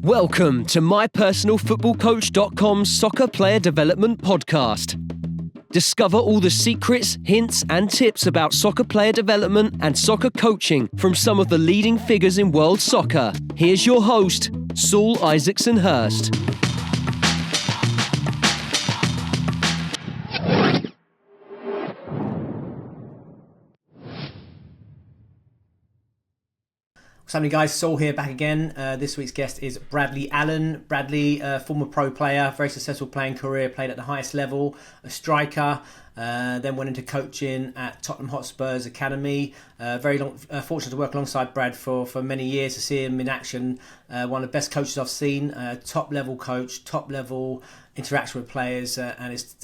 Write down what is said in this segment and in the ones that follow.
Welcome to mypersonalfootballcoach.com's Soccer Player Development Podcast. Discover all the secrets, hints and tips about soccer player development and soccer coaching from some of the leading figures in world soccer. Here's your host, Saul Isaacson Hurst. What's happening, guys? Saul here, back again. This week's guest is Bradley Allen. Bradley, former pro player, very successful playing career, played at the highest level, a striker, then went into coaching at Tottenham Hotspur's academy. Fortunate to work alongside Brad for many years, to see him in action. One of the best coaches I've seen, top level coach, top level interaction with players, and his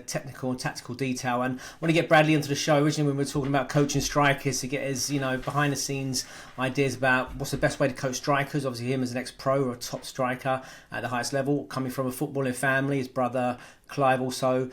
technical and tactical detail. And I want to get Bradley into the show. Originally, when we were talking about coaching strikers, to get his behind the scenes ideas about what's the best way to coach strikers. Obviously, him as an ex-pro or a top striker at the highest level, coming from a footballing family. His brother Clive also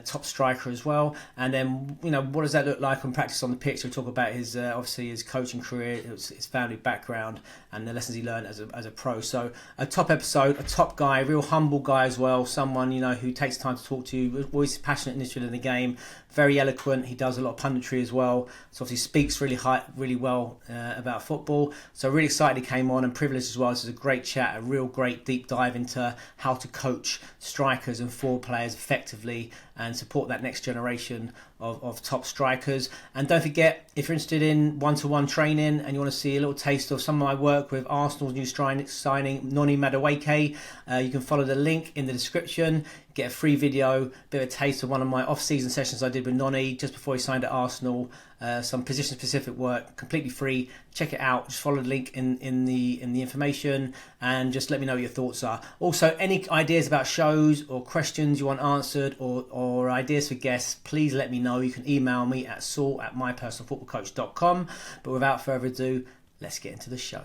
top striker as well. And then what does that look like on practice on the pitch? We'll talk about his obviously his coaching career, his family background, and the lessons he learned as a pro. So a top episode, a top guy, a real humble guy as well. Someone who takes time to talk to you, always passionate and interested in the game, very eloquent. He does a lot of punditry as well, so obviously speaks really well about football. So really excited he came on, and privileged as well. This is a great chat, a real great deep dive into how to coach strikers and forward players effectively and support that next generation of top strikers. And don't forget, if you're interested in one-to-one training and you want to see a little taste of some of my work with Arsenal's new signing, Noni Madueke, you can follow the link in the description. Get a free video, bit of a taste of one of my off-season sessions I did with Noni just before he signed at Arsenal. Some position-specific work, completely free. Check it out. Just follow the link in the information, and just let me know what your thoughts are. Also, any ideas about shows or questions you want answered, or ideas for guests, please let me know. You can email me at saul@mypersonalfootballcoach.com. But without further ado, let's get into the show.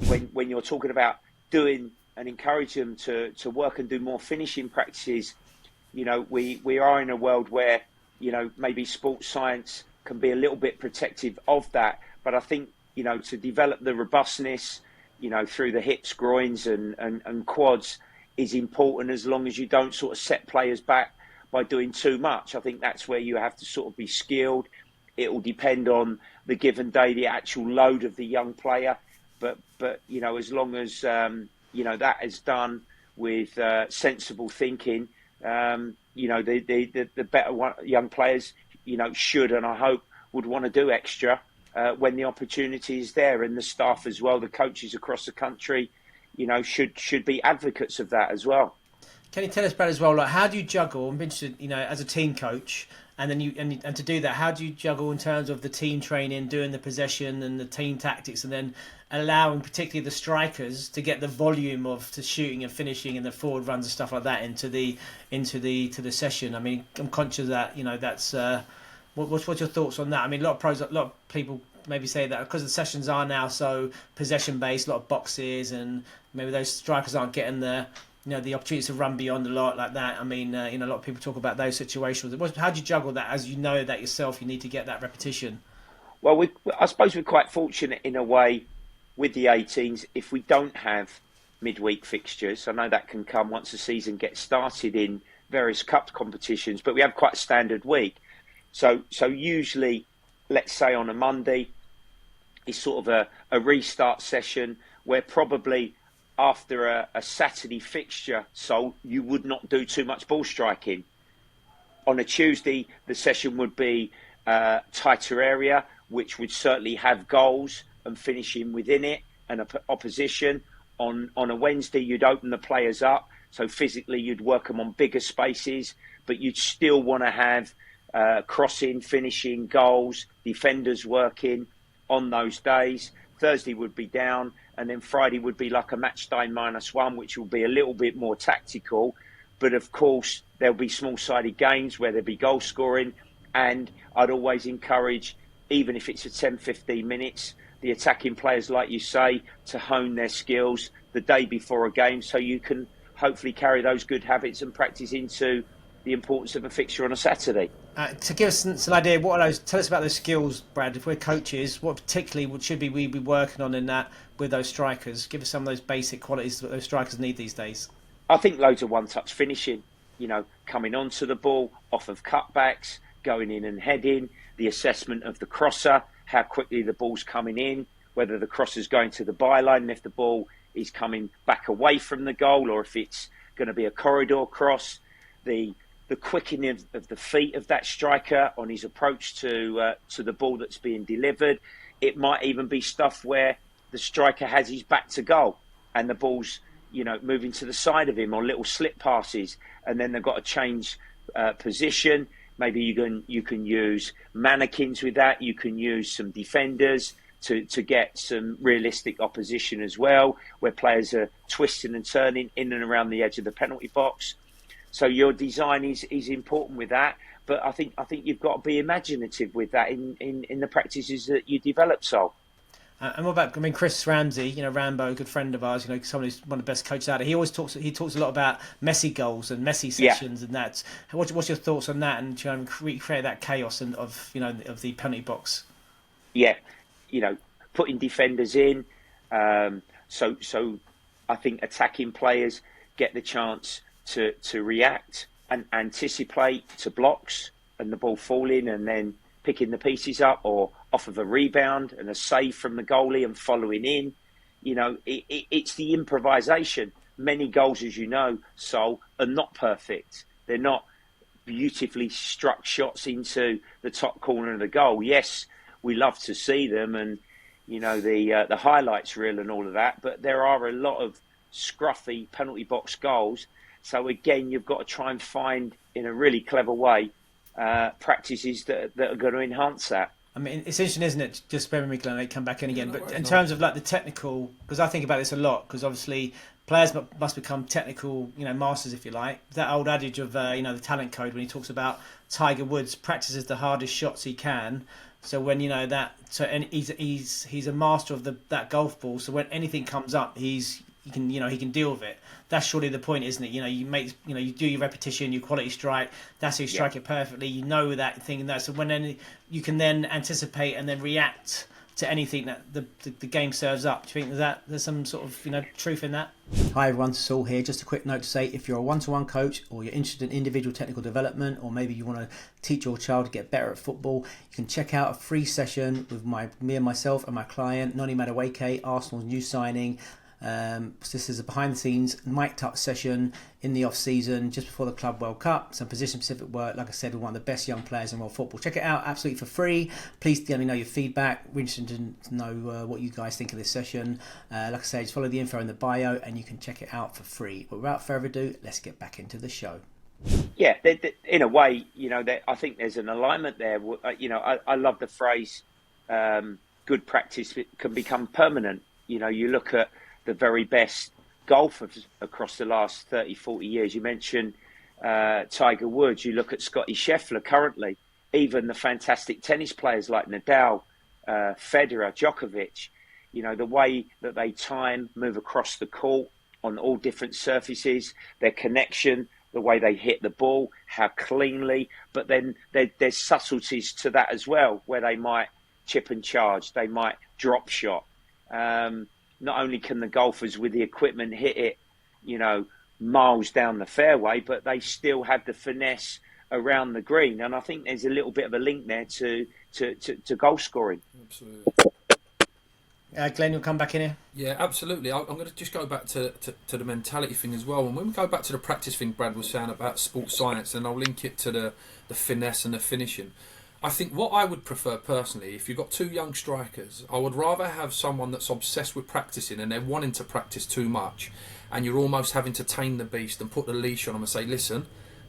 When you're talking about doing and encourage them to work and do more finishing practices, we are in a world where, maybe sports science can be a little bit protective of that. But I think, to develop the robustness, through the hips, groins and quads is important, as long as you don't sort of set players back by doing too much. I think that's where you have to sort of be skilled. It will depend on the given day, the actual load of the young player. But as long as, that is done with sensible thinking, the better young players, should, and I hope would want to do extra when the opportunity is there. And the staff as well, the coaches across the country, should be advocates of that as well. Can you tell us, Brad, as well, like, how do you juggle? I'm interested, as a team coach, and then and to do that, how do you juggle in terms of the team training, doing the possession and the team tactics, and then allowing particularly the strikers to get the volume of the shooting and finishing and the forward runs and stuff like that into the session? I mean, I'm conscious that that's what's your thoughts on that? I mean, a lot of people maybe say that because the sessions are now so possession based, a lot of boxes, and maybe those strikers aren't getting the opportunities to run beyond a lot like that. I mean, a lot of people talk about those situations. How do you juggle that, as you know that yourself, you need to get that repetition? Well, I suppose we're quite fortunate in a way with the 18s. If we don't have midweek fixtures, I know that can come once the season gets started in various cup competitions, but we have quite a standard week. So usually, let's say on a Monday, it's sort of a restart session where probably after a Saturday fixture, so you would not do too much ball striking. On a Tuesday, the session would be tighter area, which would certainly have goals and finishing within it and opposition. On a Wednesday, you'd open the players up, so physically you'd work them on bigger spaces, but you'd still want to have crossing, finishing, goals, defenders working on those days. Thursday would be down, and then Friday would be like a match day -1, which will be a little bit more tactical. But of course, there'll be small-sided games where there'll be goal scoring, and I'd always encourage, even if it's for 10-15 minutes, the attacking players, like you say, to hone their skills the day before a game, so you can hopefully carry those good habits and practice into the importance of a fixture on a Saturday. To give us an idea, what are those? Tell us about those skills, Brad. If we're coaches, what particularly should we be working on in that with those strikers? Give us some of those basic qualities that those strikers need these days. I think loads of one-touch finishing. Coming onto the ball, off of cutbacks, going in and heading, the assessment of the crosser, how quickly the ball's coming in, whether the crosser's going to the byline, and if the ball is coming back away from the goal, or if it's going to be a corridor cross, the quickening of the feet of that striker on his approach to the ball that's being delivered. It might even be stuff where the striker has his back to goal and the ball's moving to the side of him, or little slip passes, and then they've got to change position. Maybe you can use mannequins with that. You can use some defenders to get some realistic opposition as well, where players are twisting and turning in and around the edge of the penalty box. So your design is important with that. But I think you've got to be imaginative with that in the practices that you develop, Sol. And what about, Chris Ramsey, Rambo, a good friend of ours, someone who's one of the best coaches out there. He talks a lot about messy goals and messy sessions, and that. What's your thoughts on that, and trying to recreate that chaos of the penalty box? Yeah, putting defenders in. So I think attacking players get the chance to react and anticipate to blocks and the ball falling, and then picking the pieces up, or off of a rebound and a save from the goalie and following in. It's the improvisation. Many goals, as you know, Sol, are not perfect. They're not beautifully struck shots into the top corner of the goal. Yes, we love to see them, and the highlights reel and all of that, but there are a lot of scruffy penalty box goals. So again, you've got to try and find, in a really clever way, practices that are going to enhance that. It's interesting, isn't it? Just bear with me, Glenn, I come back in again. But in terms of the technical, because I think about this a lot, because obviously players must become technical, masters, if you like. That old adage of, the talent code, when he talks about Tiger Woods practices the hardest shots he can. So when and he's a master of that golf ball. So when anything comes up, he can deal with it. That's surely the point, isn't it? You do your repetition, your quality strike. That's how you strike it perfectly. You know that thing and that. So you can then anticipate and then react to anything that the game serves up. Do you think there's some sort of truth in that? Hi everyone, Saul here. Just a quick note to say, if you're a one-to-one coach, or you're interested in individual technical development, or maybe you want to teach your child to get better at football, you can check out a free session with me and myself and my client Noni Madueke, Arsenal's new signing. This is a behind-the-scenes mic'd up session in the off-season, just before the Club World Cup. Some position-specific work, like I said, with one of the best young players in world football. Check it out absolutely for free. Please let me know your feedback. We're interested to know what you guys think of this session. Like I said, just follow the info in the bio and you can check it out for free. But without further ado, let's get back into the show. Yeah, in a way, I think there's an alignment there. I love the phrase, good practice can become permanent. You look at the very best golfers across the last 30, 40 years. You mentioned Tiger Woods. You look at Scotty Scheffler currently. Even the fantastic tennis players like Nadal, Federer, Djokovic. The way that they move across the court on all different surfaces, their connection, the way they hit the ball, how cleanly. But then there's subtleties to that as well, where they might chip and charge. They might drop shot. Not only can the golfers with the equipment hit it, miles down the fairway, but they still have the finesse around the green. And I think there's a little bit of a link there to goal scoring. Absolutely. Glenn, you'll come back in here? Yeah, absolutely. I'm going to just go back to the mentality thing as well. And when we go back to the practice thing Brad was saying about sports science, and I'll link it to the finesse and the finishing. I think what I would prefer personally, if you've got two young strikers, I would rather have someone that's obsessed with practicing and they're wanting to practice too much, and you're almost having to tame the beast and put the leash on them and say, listen,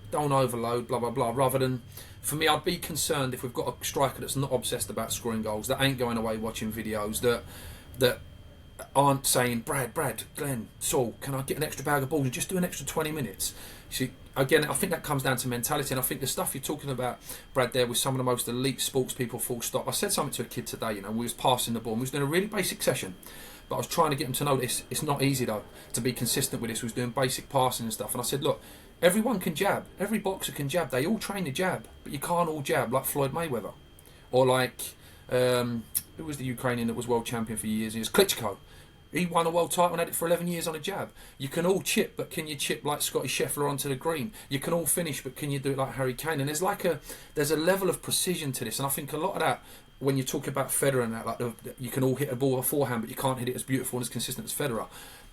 don't overload, blah, blah, blah. Rather than, for me, I'd be concerned if we've got a striker that's not obsessed about scoring goals, that ain't going away watching videos, that aren't saying, Brad, Glenn, Saul, can I get an extra bag of balls and just do an extra 20 minutes? See, again, I think that comes down to mentality, and I think the stuff you're talking about, Brad, there with some of the most elite sports people, full stop. I said something to a kid today, we was passing the ball, and we was doing a really basic session, but I was trying to get him to know this. It's not easy, though, to be consistent with this. We was doing basic passing and stuff, and I said, look, Everyone can jab. Every boxer can jab. They all train to jab, but you can't all jab like Floyd Mayweather, or like who was the Ukrainian that was world champion for years? He was Klitschko. He won a world title and had it for 11 years on a jab. You can all chip, but can you chip like Scotty Scheffler onto the green? You can all finish, but can you do it like Harry Kane? And there's a level of precision to this, and I think a lot of that, when you talk about Federer and that, like you can all hit a ball beforehand, but you can't hit it as beautiful and as consistent as Federer.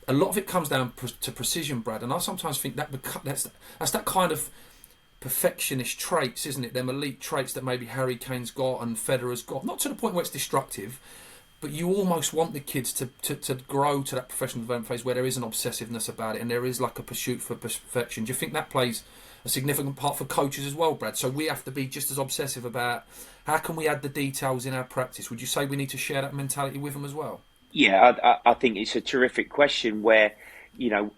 A lot of it comes down to precision, Brad, and I sometimes think that's that kind of perfectionist traits, isn't it? Them elite traits that maybe Harry Kane's got and Federer's got, not to the point where it's destructive, but you almost want the kids to grow to that professional development phase where there is an obsessiveness about it and there is like a pursuit for perfection. Do you think that plays a significant part for coaches as well, Brad? So we have to be just as obsessive about how can we add the details in our practice? Would you say we need to share that mentality with them as well? Yeah, I think it's a terrific question where,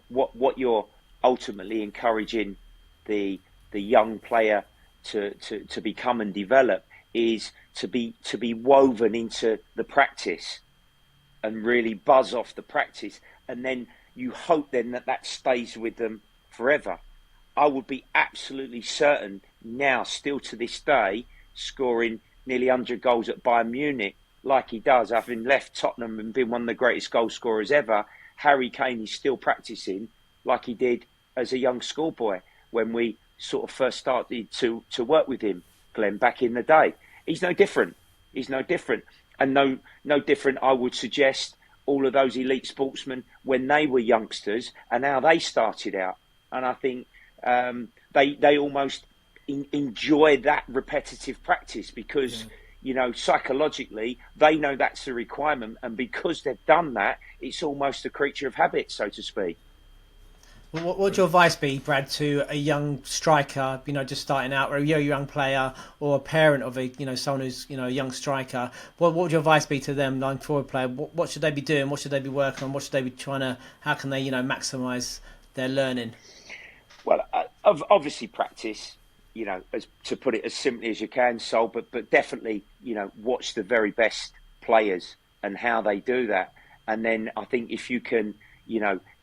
what you're ultimately encouraging the young player to become and develop is to be woven into the practice and really buzz off the practice, and then you hope then that stays with them forever. I would be absolutely certain now, still to this day, scoring nearly 100 goals at Bayern Munich like he does, having left Tottenham and been one of the greatest goal scorers ever. Harry Kane is still practicing like he did as a young schoolboy when we sort of first started to work with him, Glenn, back in the day. He's no different. And no different, I would suggest, all of those elite sportsmen when they were youngsters and how they started out. And I think they almost enjoy that repetitive practice because, psychologically, they know that's the requirement. And because they've done that, it's almost a creature of habit, so to speak. Well, what would your advice be, Brad, to a young striker, just starting out, or a young player, or a parent of someone who's, a young striker? What would your advice be to them, line forward player? What should they be doing? What should they be working on? What should they be how can they, maximise their learning? Well, obviously practice, to put it as simply as you can, Sol, but definitely, watch the very best players and how they do that. And then I think if you can,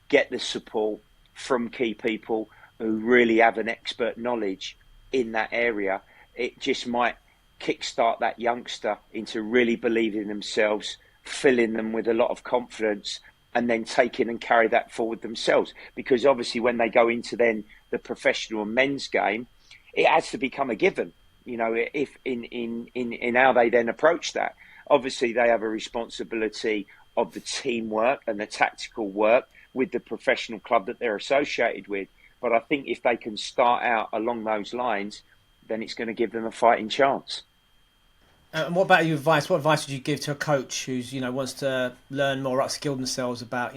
get the support from key people who really have an expert knowledge in that area, it just might kickstart that youngster into really believing in themselves, filling them with a lot of confidence, and then taking and carry that forward themselves. Because obviously when they go into then the professional men's game, it has to become a given, if in how they then approach that. Obviously they have a responsibility of the teamwork and the tactical work with the professional club that they're associated with. But I think if they can start out along those lines, then it's going to give them a fighting chance. And what about your advice? What advice would you give to a coach who's, wants to learn more, upskill themselves about,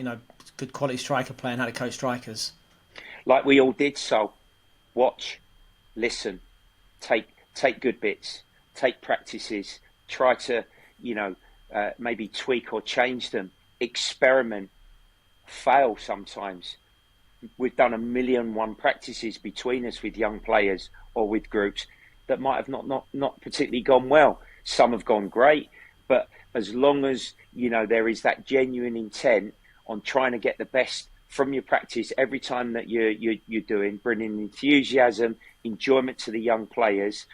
good quality striker play and how to coach strikers? Like we all did, so watch, listen, take good bits, take practices, try to, maybe tweak or change them, experiment, fail sometimes. We've done 1,000,001 practices between us with young players or with groups that might have not particularly gone well. Some have gone great, but as long as there is that genuine intent on trying to get the best from your practice every time that you're doing, bringing enthusiasm, enjoyment to the young players,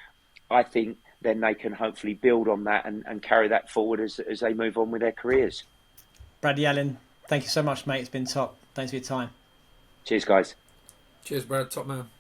I think then they can hopefully build on that and carry that forward as they move on with their careers. Bradley Allen, thank you so much, mate. It's been top. Thanks for your time. Cheers, guys. Cheers, Brad. Top man.